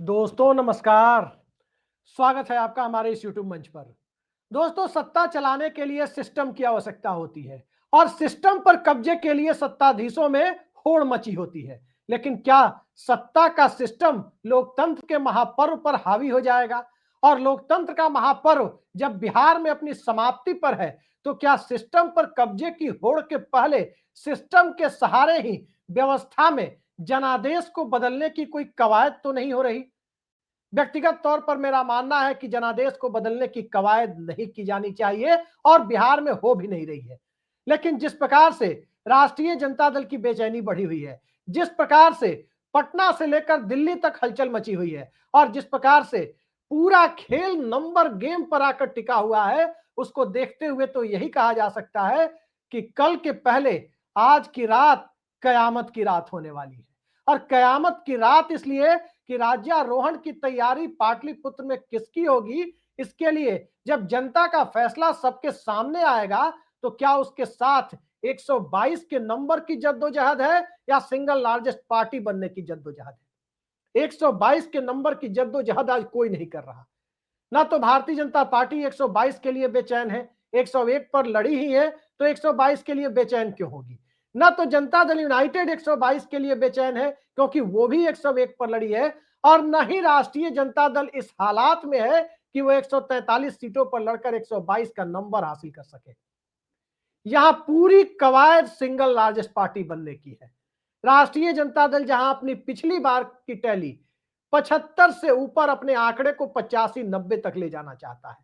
दोस्तों नमस्कार। स्वागत है आपका हमारे इस YouTube मंच पर। दोस्तों, सत्ता चलाने के लिए सिस्टम की आवश्यकता होती है और सिस्टम पर कब्जे के लिए सत्ताधीशों में होड़ मची होती है। लेकिन क्या सत्ता का सिस्टम लोकतंत्र के महापर्व पर हावी हो जाएगा? और लोकतंत्र का महापर्व जब बिहार में अपनी समाप्ति पर है, तो क्या सिस्टम पर कब्जे की होड़ के पहले सिस्टम के सहारे ही व्यवस्था में जनादेश को बदलने की कोई कवायद तो नहीं हो रही? व्यक्तिगत तौर पर मेरा मानना है कि जनादेश को बदलने की कवायद नहीं की जानी चाहिए और बिहार में हो भी नहीं रही है। लेकिन जिस प्रकार से राष्ट्रीय जनता दल की बेचैनी बढ़ी हुई है, जिस प्रकार से पटना से लेकर दिल्ली तक हलचल मची हुई है और जिस प्रकार से पूरा खेल नंबर गेम पर आकर टिका हुआ है, उसको देखते हुए तो यही कहा जा सकता है कि कल के पहले आज की रात कयामत की रात होने वाली है। और कयामत की रात इसलिए कि राज्यारोहण की तैयारी पाटलिपुत्र में किसकी होगी, इसके लिए जब जनता का फैसला सबके सामने आएगा, तो क्या उसके साथ 122 के नंबर की जद्दोजहद है या सिंगल लार्जेस्ट पार्टी बनने की जद्दोजहद है? 122 के नंबर की जद्दोजहद आज कोई नहीं कर रहा। ना तो भारतीय जनता पार्टी 122 के लिए बेचैन है, 101 पर लड़ी ही है, तो 122 के लिए बेचैन क्यों होगी? ना तो जनता दल यूनाइटेड 122 के लिए बेचैन है, क्योंकि वो भी 101 पर लड़ी है, और न ही राष्ट्रीय जनता दल इस हालात में है कि वो 143 सीटों पर लड़कर 122 का नंबर हासिल कर सके। यहां पूरी कवायद सिंगल लार्जेस्ट पार्टी बनने की है। राष्ट्रीय जनता दल जहां अपनी पिछली बार की टैली 75 से ऊपर अपने आंकड़े को 85-90 तक ले जाना चाहता है,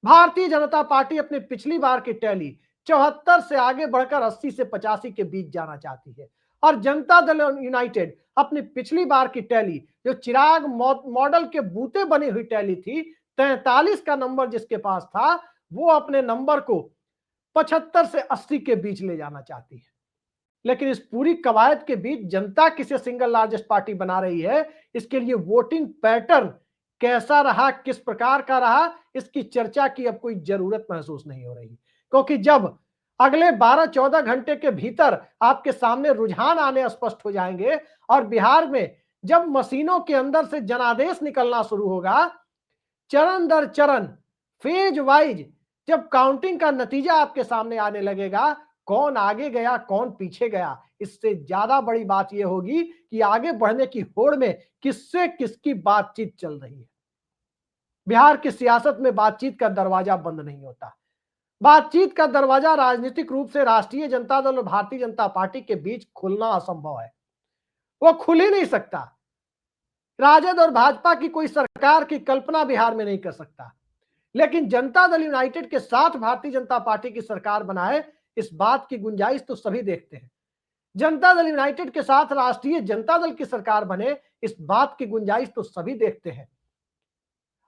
भारतीय जनता पार्टी अपनी पिछली बार की टैली 74 से आगे बढ़कर 80 से 85 के बीच जाना चाहती है। और जनता दल यूनाइटेड अपनी पिछली बार की टैली, जो चिराग मॉडल के बूते बनी हुई टैली थी, 43 का नंबर जिसके पास था, वो अपने नंबर को 75 से 80 के बीच ले जाना चाहती है। लेकिन इस पूरी कवायद के बीच जनता किसे सिंगल लार्जेस्ट पार्टी बना रही है, इसके लिए वोटिंग पैटर्न कैसा रहा, किस प्रकार का रहा, इसकी चर्चा की अब कोई जरूरत महसूस नहीं हो रही। क्योंकि जब अगले 12-14 घंटे के भीतर आपके सामने रुझान आने स्पष्ट हो जाएंगे और बिहार में जब मशीनों के अंदर से जनादेश निकलना शुरू होगा, चरण दर चरण, फेज वाइज, जब काउंटिंग का नतीजा आपके सामने आने लगेगा, कौन आगे गया कौन पीछे गया, इससे ज्यादा बड़ी बात यह होगी कि आगे बढ़ने की होड़ में किससे किसकी बातचीत चल रही है। बिहार की सियासत में बातचीत का दरवाजा बंद नहीं होता। बातचीत का दरवाजा राजनीतिक रूप से राष्ट्रीय जनता दल और भारतीय जनता पार्टी के बीच खुलना असंभव है, वो खुल ही नहीं सकता। राजद और भाजपा की कोई सरकार की कल्पना बिहार में नहीं कर सकता, लेकिन जनता दल यूनाइटेड के साथ भारतीय जनता पार्टी की सरकार बनाए, इस बात की गुंजाइश तो सभी देखते हैं। जनता दल यूनाइटेड के साथ राष्ट्रीय जनता दल की सरकार बने, इस बात की गुंजाइश तो सभी देखते हैं।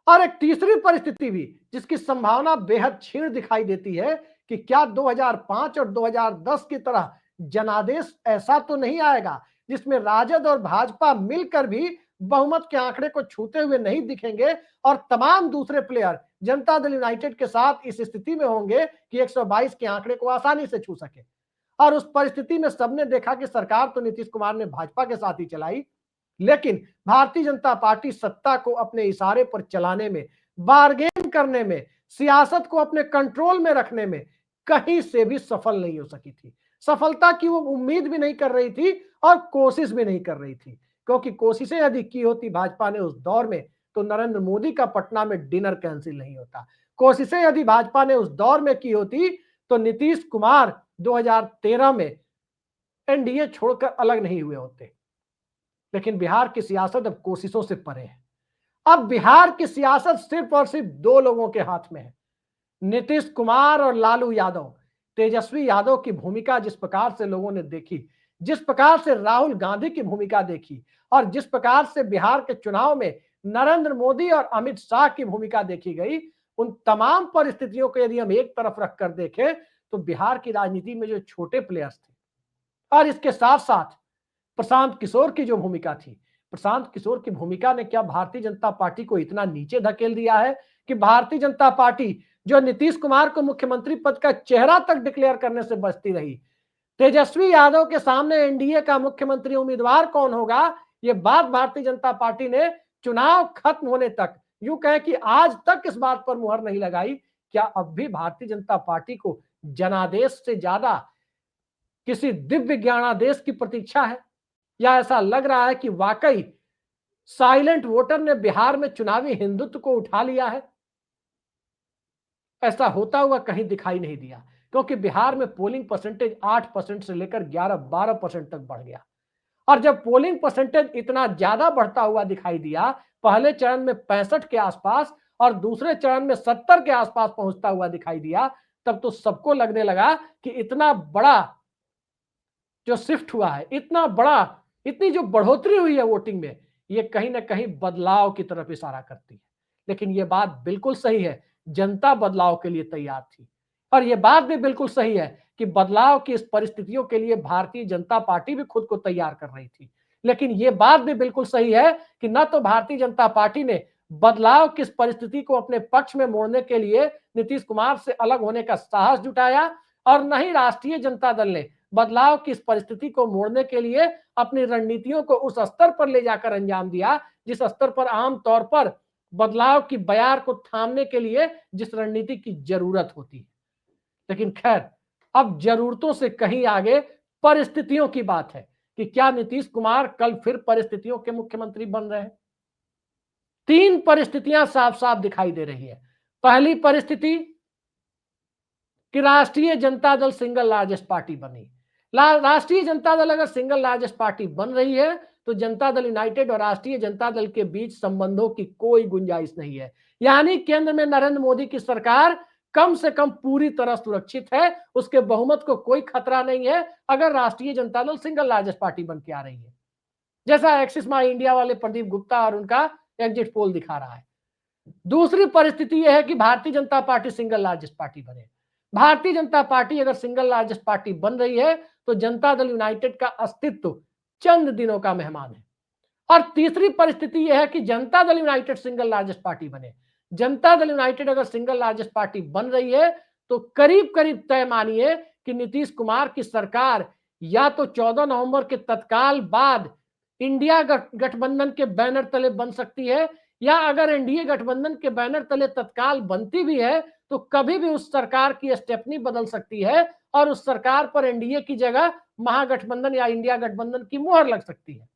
और एक तीसरी परिस्थिति भी जिसकी संभावना बेहद क्षीण दिखाई देती है कि क्या 2005 और 2010 की तरह जनादेश ऐसा तो नहीं आएगा जिसमें राजद और भाजपा मिलकर भी बहुमत के आंकड़े को छूते हुए नहीं दिखेंगे और तमाम दूसरे प्लेयर जनता दल यूनाइटेड के साथ इस स्थिति में होंगे कि 122 के आंकड़े को आसानी से छू सके। और उस परिस्थिति में सबने देखा कि सरकार तो नीतीश कुमार ने भाजपा के साथ ही चलाई, लेकिन भारतीय जनता पार्टी सत्ता को अपने इशारे पर चलाने में, बार्गेन करने में, सियासत को अपने कंट्रोल में रखने में कहीं से भी सफल नहीं हो सकी थी। सफलता की वो उम्मीद भी नहीं कर रही थी और कोशिश भी नहीं कर रही थी, क्योंकि कोशिशें यदि की होती भाजपा ने उस दौर में, तो नरेंद्र मोदी का पटना में डिनर कैंसिल नहीं होता। कोशिशें यदि भाजपा ने उस दौर में की होती, तो नीतीश कुमार 2013 में एनडीए छोड़कर अलग नहीं हुए होते। लेकिन बिहार की सियासत अब कोशिशों से परे है। अब बिहार की सियासत सिर्फ और सिर्फ दो लोगों के हाथ में है, नीतीश कुमार और लालू यादव। तेजस्वी यादव की भूमिका जिस प्रकार से लोगों ने देखी, जिस प्रकार से राहुल गांधी की भूमिका देखी और जिस प्रकार से बिहार के चुनाव में नरेंद्र मोदी और अमित शाह की भूमिका देखी गई, उन तमाम परिस्थितियों को यदि हम एक तरफ रखकर देखें, तो बिहार की राजनीति में जो छोटे प्लेयर्स थे और इसके साथ साथ प्रशांत किशोर की जो भूमिका थी, प्रशांत किशोर की भूमिका ने क्या भारतीय जनता पार्टी को इतना नीचे धकेल दिया है कि भारतीय जनता पार्टी जो नीतीश कुमार को मुख्यमंत्री पद का चेहरा तक डिक्लेयर करने से बचती रही, तेजस्वी यादव के सामने एनडीए का मुख्यमंत्री उम्मीदवार कौन होगा, ये बात भारतीय जनता पार्टी ने चुनाव खत्म होने तक, यूं कहें कि आज तक इस बात पर मुहर नहीं लगाई, क्या अब भी भारतीय जनता पार्टी को जनादेश से ज्यादा किसी दिव्य ज्ञानादेश की प्रतीक्षा है? या ऐसा लग रहा है कि वाकई साइलेंट वोटर ने बिहार में चुनावी हिंदुत्व को उठा लिया है? ऐसा होता हुआ कहीं दिखाई नहीं दिया, क्योंकि बिहार में पोलिंग परसेंटेज 8% से लेकर 11-12% तक बढ़ गया। और जब पोलिंग परसेंटेज इतना ज्यादा बढ़ता हुआ दिखाई दिया, पहले चरण में 65 के आसपास और दूसरे चरण में 70 के आसपास पहुंचता हुआ दिखाई दिया, तब तो सबको लगने लगा कि इतना बड़ा जो शिफ्ट हुआ है, इतना बड़ा, इतनी जो बढ़ोतरी हुई है वोटिंग में, ये कहीं ना कहीं बदलाव की तरफ इशारा करती है। लेकिन ये बात बिल्कुल सही है, जनता बदलाव के लिए तैयार थी। और ये बात भी बिल्कुल सही है कि बदलाव की इस परिस्थितियों के लिए भारतीय जनता पार्टी भी खुद को तैयार कर रही थी। लेकिन ये बात भी बिल्कुल सही है कि न तो भारतीय जनता पार्टी ने बदलाव की इस परिस्थिति को अपने पक्ष में मोड़ने के लिए नीतीश कुमार से अलग होने का साहस जुटाया, और न ही राष्ट्रीय जनता दल ने बदलाव की इस परिस्थिति को मोड़ने के लिए अपनी रणनीतियों को उस स्तर पर ले जाकर अंजाम दिया जिस स्तर पर आम तौर पर बदलाव की बयार को थामने के लिए जिस रणनीति की जरूरत होती है। लेकिन खैर, अब जरूरतों से कहीं आगे परिस्थितियों की बात है कि क्या नीतीश कुमार कल फिर परिस्थितियों के मुख्यमंत्री बन रहे हैं? तीन परिस्थितियां साफ साफ दिखाई दे रही है। पहली परिस्थिति कि राष्ट्रीय Janata Dal single largest party बनी। राष्ट्रीय जनता दल अगर सिंगल लार्जेस्ट पार्टी बन रही है तो जनता दल यूनाइटेड और राष्ट्रीय जनता दल के बीच संबंधों की कोई गुंजाइश नहीं है। यानी केंद्र में नरेंद्र मोदी की सरकार कम से कम पूरी तरह सुरक्षित है, उसके बहुमत को कोई खतरा नहीं है अगर राष्ट्रीय Janata Dal single largest party बन के आ रही है, जैसा एक्सिस माई इंडिया वाले प्रदीप गुप्ता और उनका एग्जिट पोल दिखा रहा है। दूसरी परिस्थिति यह है कि Bharatiya Janata party single largest party बने। भारतीय जनता पार्टी अगर सिंगल लार्जेस्ट पार्टी बन रही है तो जनता दल यूनाइटेड का अस्तित्व चंद दिनों का मेहमान है। और तीसरी परिस्थिति यह है कि Janata Dal United single largest party बने। जनता दल यूनाइटेड अगर सिंगल लार्जेस्ट पार्टी बन रही है तो करीब करीब तय मानिए कि नीतीश कुमार की सरकार या तो 14 नवंबर के तत्काल बाद इंडिया गठबंधन के बैनर तले बन सकती है, या अगर एनडीए गठबंधन के बैनर तले तत्काल बनती भी है तो कभी भी उस सरकार की स्टेपनी बदल सकती है और उस सरकार पर एनडीए की जगह महागठबंधन या इंडिया गठबंधन की मुहर लग सकती है।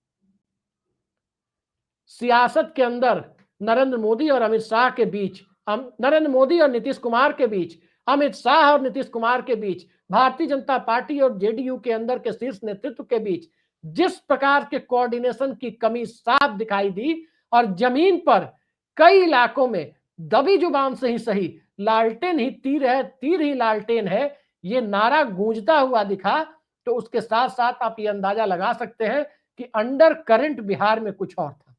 सियासत के अंदर नरेंद्र मोदी और अमित शाह के बीच, नरेंद्र मोदी और नीतीश कुमार के बीच, अमित शाह और नीतीश कुमार के बीच, भारतीय जनता पार्टी और जेडीयू के अंदर के शीर्ष नेतृत्व के बीच जिस प्रकार के कोऑर्डिनेशन की कमी साफ दिखाई दी, और जमीन पर कई इलाकों में दबी जुबान से ही सही लालटेन ही तीर है, तीर ही लालटेन है, ये नारा गूंजता हुआ दिखा, तो उसके साथ साथ आप ये अंदाजा लगा सकते हैं कि अंडर करंट बिहार में कुछ और था।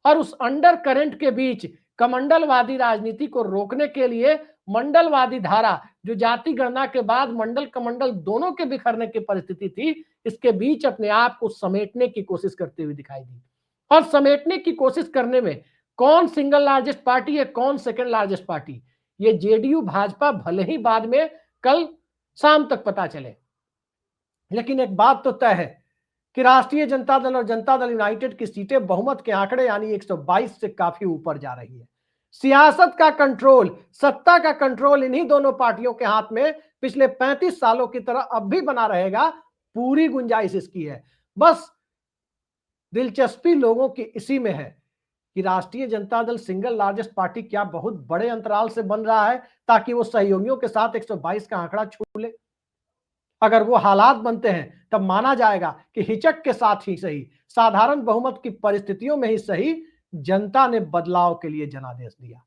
और उस अंडर करंट के बीच कमंडलवादी राजनीति को रोकने के लिए मंडलवादी धारा, जो जाति गणना के बाद मंडल कमंडल दोनों के बिखरने की परिस्थिति थी, इसके बीच अपने आप को समेटने की कोशिश करते हुए दिखाई दी। और समेटने की कोशिश करने में कौन सिंगल लार्जेस्ट पार्टी है, कौन सेकंड लार्जेस्ट पार्टी, ये जेडीयू भाजपा भले ही बाद में कल शाम तक पता चले, लेकिन एक बात तो तय है कि राष्ट्रीय जनता दल और जनता दल यूनाइटेड की सीटें बहुमत के आंकड़े यानी 122 से काफी ऊपर जा रही है। सियासत का कंट्रोल, सत्ता का कंट्रोल इन्हीं दोनों पार्टियों के हाथ में पिछले 35 सालों की तरह अब भी बना रहेगा, पूरी गुंजाइश इसकी है। बस दिलचस्पी लोगों की इसी में है कि राष्ट्रीय Janata Dal single largest party क्या बहुत बड़े अंतराल से बन रहा है ताकि वो सहयोगियों के साथ 122 का आंकड़ा छू ले। अगर वो हालात बनते हैं तब माना जाएगा कि हिचक के साथ ही सही, साधारण बहुमत की परिस्थितियों में ही सही, जनता ने बदलाव के लिए जनादेश दिया।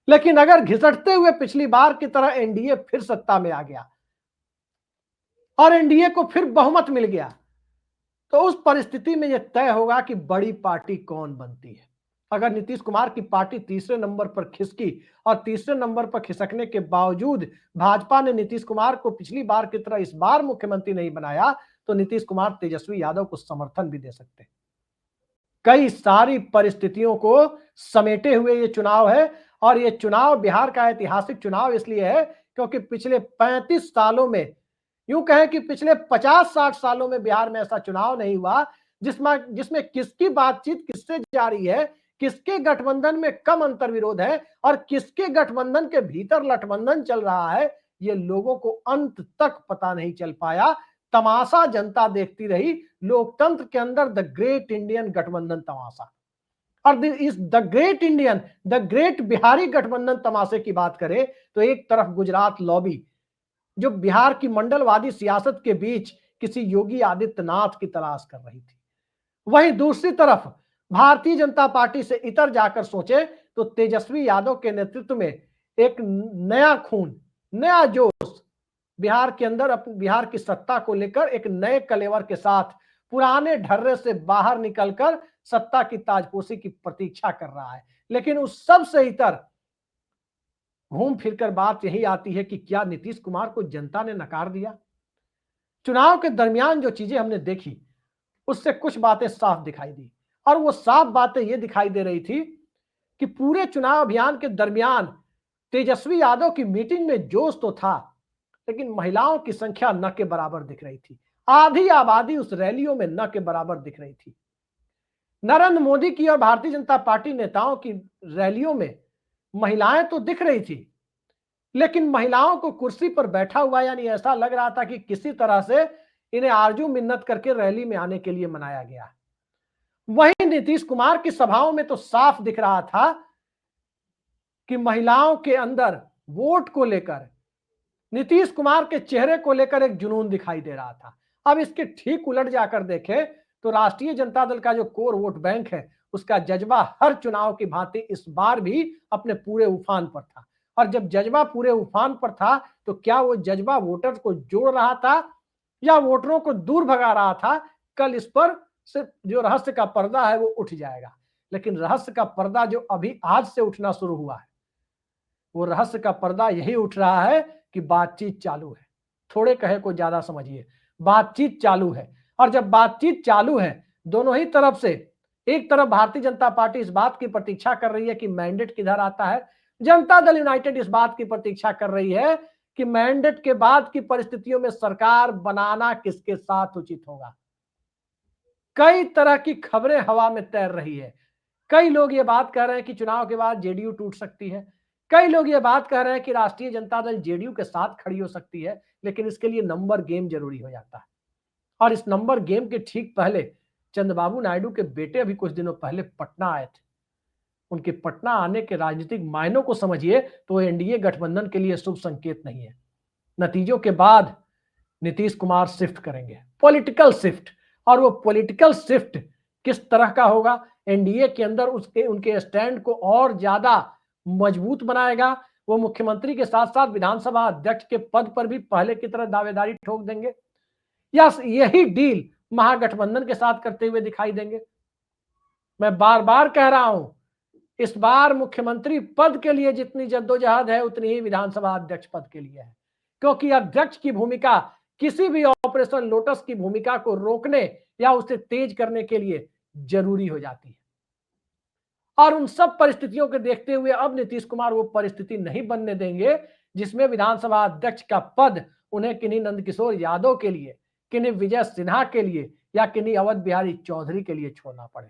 लेकिन अगर घिसटते हुए पिछली बार की तरह एनडीए फिर सत्ता में आ गया और एनडीए को फिर बहुमत मिल गया, तो उस परिस्थिति में यह तय होगा कि बड़ी पार्टी कौन बनती है। अगर नीतीश कुमार की पार्टी तीसरे नंबर पर खिसकी और तीसरे नंबर पर खिसकने के बावजूद भाजपा ने नीतीश कुमार को पिछली बार की तरह इस बार मुख्यमंत्री नहीं बनाया, तो नीतीश कुमार तेजस्वी यादव को समर्थन भी दे सकते हैं। कई सारी परिस्थितियों को समेटे हुए ये चुनाव है, और ये चुनाव बिहार का ऐतिहासिक चुनाव इसलिए है क्योंकि पिछले 35 सालों में, यूं कहें कि पिछले 50-60 सालों में बिहार में ऐसा चुनाव नहीं हुआ जिसमें किसकी बातचीत किससे जारी है, किसके गठबंधन में कम अंतर्विरोध है और किसके गठबंधन के भीतर गठबंधन चल रहा है, ये लोगों को अंत तक पता नहीं चल पाया। तमाशा जनता देखती रही, लोकतंत्र के अंदर द ग्रेट इंडियन गठबंधन तमाशा। और इस द ग्रेट बिहारी गठबंधन तमाशे की बात करें तो एक तरफ गुजरात लॉबी जो बिहार की मंडलवादी सियासत के बीच किसी योगी आदित्यनाथ की तलाश कर रही थी, वहीं दूसरी तरफ भारतीय जनता पार्टी से इतर जाकर सोचे तो तेजस्वी यादव के नेतृत्व में एक नया खून, नया जोश बिहार के अंदर बिहार की सत्ता को लेकर एक नए कलेवर के साथ पुराने ढर्रे से बाहर निकलकर सत्ता की ताजपोशी की प्रतीक्षा कर रहा है। लेकिन उस सब से इतर घूम फिरकर बात यही आती है कि क्या नीतीश कुमार को जनता ने नकार दिया? चुनाव के दरमियान जो चीजें हमने देखी उससे कुछ बातें साफ दिखाई दी, और वो साफ बातें ये दिखाई दे रही थी कि पूरे चुनाव अभियान के दरमियान तेजस्वी यादव की मीटिंग में जोश तो था, लेकिन महिलाओं की संख्या न के बराबर दिख रही थी। आधी आबादी उस रैलियों में न के बराबर दिख रही थी। नरेंद्र मोदी की और भारतीय जनता पार्टी नेताओं की रैलियों में महिलाएं तो दिख रही थी, लेकिन महिलाओं को कुर्सी पर बैठा हुआ, यानी ऐसा लग रहा था कि किसी तरह से इन्हें आरजू मिन्नत करके रैली में आने के लिए मनाया गया। वहीं नीतीश कुमार की सभाओं में तो साफ दिख रहा था कि महिलाओं के अंदर वोट को लेकर, नीतीश कुमार के चेहरे को लेकर एक जुनून दिखाई दे रहा था। अब इसके ठीक उलट जाकर देखें तो राष्ट्रीय जनता दल का जो कोर वोट बैंक है उसका जज्बा हर चुनाव की भांति इस बार भी अपने पूरे उफान पर था। और जब जज्बा पूरे उफान पर था तो क्या वो जज्बा वोटर को जोड़ रहा था या वोटरों को दूर भगा रहा था? कल इस पर से जो रहस्य का पर्दा है वो उठ जाएगा। लेकिन रहस्य का पर्दा जो अभी आज से उठना शुरू हुआ है, वो रहस्य का पर्दा यही उठ रहा है कि बातचीत चालू है। थोड़े कहे को ज्यादा समझिए, बातचीत चालू है। और जब बातचीत चालू है दोनों ही तरफ से, एक तरफ भारतीय जनता पार्टी इस बात की प्रतीक्षा कर रही है कि मैंडेट किधर आता है, जनता दल यूनाइटेड इस बात की प्रतीक्षा कर रही है कि मैंडेट के बाद की परिस्थितियों में सरकार बनाना किसके साथ उचित होगा। कई तरह की खबरें हवा में तैर रही है। कई लोग ये बात कह रहे हैं कि चुनाव के बाद जेडीयू टूट सकती है, कई लोग ये बात कह रहे हैं कि राष्ट्रीय जनता दल जेडीयू के साथ खड़ी हो सकती है, लेकिन इसके लिए नंबर गेम जरूरी हो जाता है। और इस नंबर गेम के ठीक पहले चंद्रबाबू नायडू के बेटे अभी कुछ दिनों पहले पटना आए थे। उनके पटना आने के राजनीतिक मायनों को समझिए तो एनडीए गठबंधन के लिए शुभ संकेत नहीं है। नतीजों के बाद नीतीश कुमार शिफ्ट करेंगे, पॉलिटिकल शिफ्ट, और वो पॉलिटिकल शिफ्ट किस तरह का होगा, एनडीए के अंदर उसके उनके स्टैंड को और ज्यादा मजबूत बनाएगा। वो मुख्यमंत्री के साथ साथ विधानसभा अध्यक्ष के पद पर भी पहले की तरह दावेदारी ठोक देंगे, या यही डील महागठबंधन के साथ करते हुए दिखाई देंगे। मैं बार बार कह रहा हूं, इस बार मुख्यमंत्री पद के लिए जितनी जद्दोजहद है उतनी ही विधानसभा अध्यक्ष पद के लिए है, क्योंकि अध्यक्ष की भूमिका किसी भी ऑपरेशन लोटस की भूमिका को रोकने या उसे तेज करने के लिए जरूरी हो जाती है। और उन सब परिस्थितियों को देखते हुए अब नीतीश कुमार वो परिस्थिति नहीं बनने देंगे जिसमें विधानसभा अध्यक्ष का पद उन्हें किन्हीं नंदकिशोर यादव के लिए, किन्हीं विजय सिन्हा के लिए या किन्हीं अवध बिहारी चौधरी के लिए छोड़ना पड़े।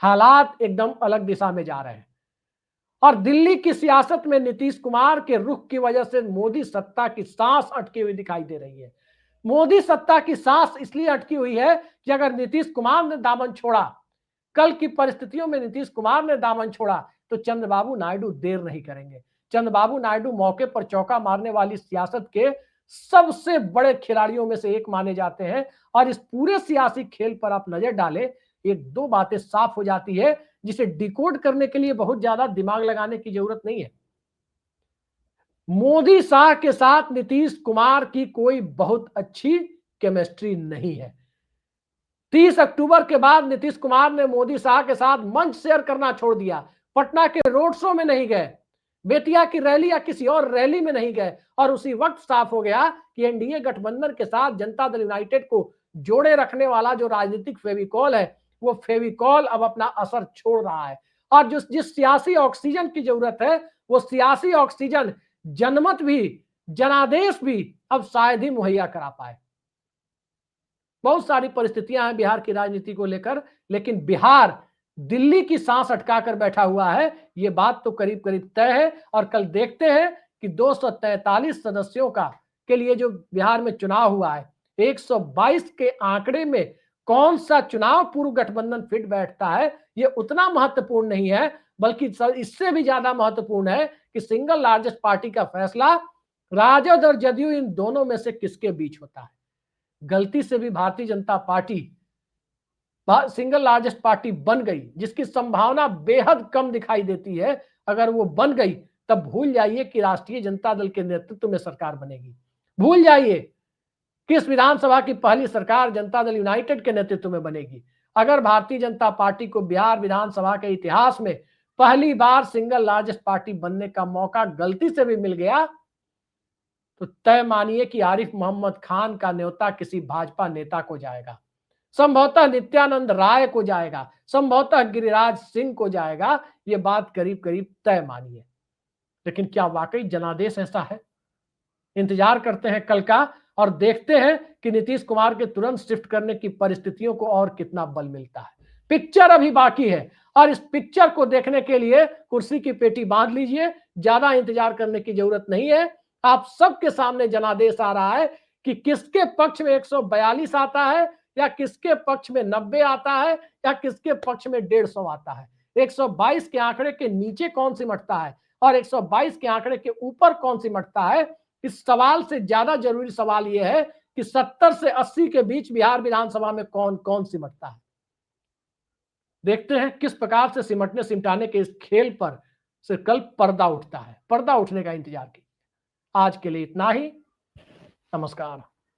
हालात एकदम अलग दिशा में जा रहे हैं और दिल्ली की सियासत में नीतीश कुमार के रुख की वजह से मोदी सत्ता की सांस अटकी हुई दिखाई दे रही है। मोदी सत्ता की सांस इसलिए अटकी हुई है कि अगर नीतीश कुमार ने दामन छोड़ा, कल की परिस्थितियों में नीतीश कुमार ने दामन छोड़ा तो चंद्रबाबू नायडू देर नहीं करेंगे। चंद्रबाबू नायडू मौके पर चौका मारने वाली सियासत के सबसे बड़े खिलाड़ियों में से एक माने जाते हैं। और इस पूरे सियासी खेल पर आप नजर डालें, एक दो बातें साफ हो जाती है जिसे डिकोड करने के लिए बहुत ज्यादा दिमाग लगाने की जरूरत नहीं है। मोदी शाह के साथ नीतीश कुमार की कोई बहुत अच्छी केमिस्ट्री नहीं है। 30 अक्टूबर के बाद नीतीश कुमार ने मोदी शाह के साथ मंच शेयर करना छोड़ दिया। पटना के रोड शो में नहीं गए, बेतिया की रैली या किसी और रैली में नहीं गए, और उसी वक्त साफ हो गया कि एनडीए गठबंधन के साथ जनता दल यूनाइटेड को जोड़े रखने वाला जो राजनीतिक फेविकॉल है वो फेविकॉल अब अपना असर छोड़ रहा है। और जिस सियासी ऑक्सीजन की जरूरत है वो सियासी ऑक्सीजन जनमत भी, जनादेश भी अब शायद ही मुहैया करा पाए। बहुत सारी परिस्थितियां हैं बिहार की राजनीति को लेकर, लेकिन बिहार दिल्ली की सांस अटका कर बैठा हुआ है, ये बात तो करीब करीब तय है। और कल देखते हैं कि 243 सदस्यों का के लिए जो बिहार में चुनाव हुआ है, 122 के आंकड़े में कौन सा चुनाव पूर्व गठबंधन फिट बैठता है, ये उतना महत्वपूर्ण नहीं है, बल्कि इससे भी ज्यादा महत्वपूर्ण है कि सिंगल लार्जेस्ट पार्टी का फैसला राजद और जदयू इन दोनों में से किसके बीच होता है। गलती से भी Bharatiya Janata party single largest party बन गई, जिसकी संभावना बेहद कम दिखाई देती है, अगर वो बन गई तब भूल जाइए कि राष्ट्रीय जनता दल के नेतृत्व में सरकार बनेगी। भूल जाइए किस विधानसभा की पहली सरकार जनता दल यूनाइटेड के नेतृत्व में बनेगी। अगर भारतीय जनता पार्टी को बिहार विधानसभा के इतिहास में पहली बार सिंगल लार्जेस्ट पार्टी बनने का मौका गलती से भी मिल गया, तो तय मानिए कि आरिफ मोहम्मद खान का न्योता किसी भाजपा नेता को जाएगा, संभवतः नित्यानंद राय को जाएगा, संभवतः गिरिराज सिंह को जाएगा। ये बात करीब करीब तय मानिए। लेकिन क्या वाकई जनादेश ऐसा है? इंतजार करते हैं कल का और देखते हैं कि नीतीश कुमार के तुरंत शिफ्ट करने की परिस्थितियों को और कितना बल मिलता है। पिक्चर अभी बाकी है और इस पिक्चर को देखने के लिए कुर्सी की पेटी बांध लीजिए, ज्यादा इंतजार करने की जरूरत नहीं है। आप सबके सामने जनादेश आ रहा है कि किसके पक्ष में 142 आता है, या किसके पक्ष में 90 आता है, या किसके पक्ष में 150 आता है। 122 के आंकड़े के नीचे कौन सिमटता है और 122 के आंकड़े के ऊपर कौन सिमटता है, इस सवाल से ज्यादा जरूरी सवाल यह है कि 70 से 80 के बीच बिहार विधानसभा में कौन कौन सिमटता है। देखते हैं किस प्रकार से सिमटने सिमटाने के इस खेल पर से कल पर्दा उठता है। पर्दा उठने का इंतजार कीजिए। आज के लिए इतना ही। नमस्कार।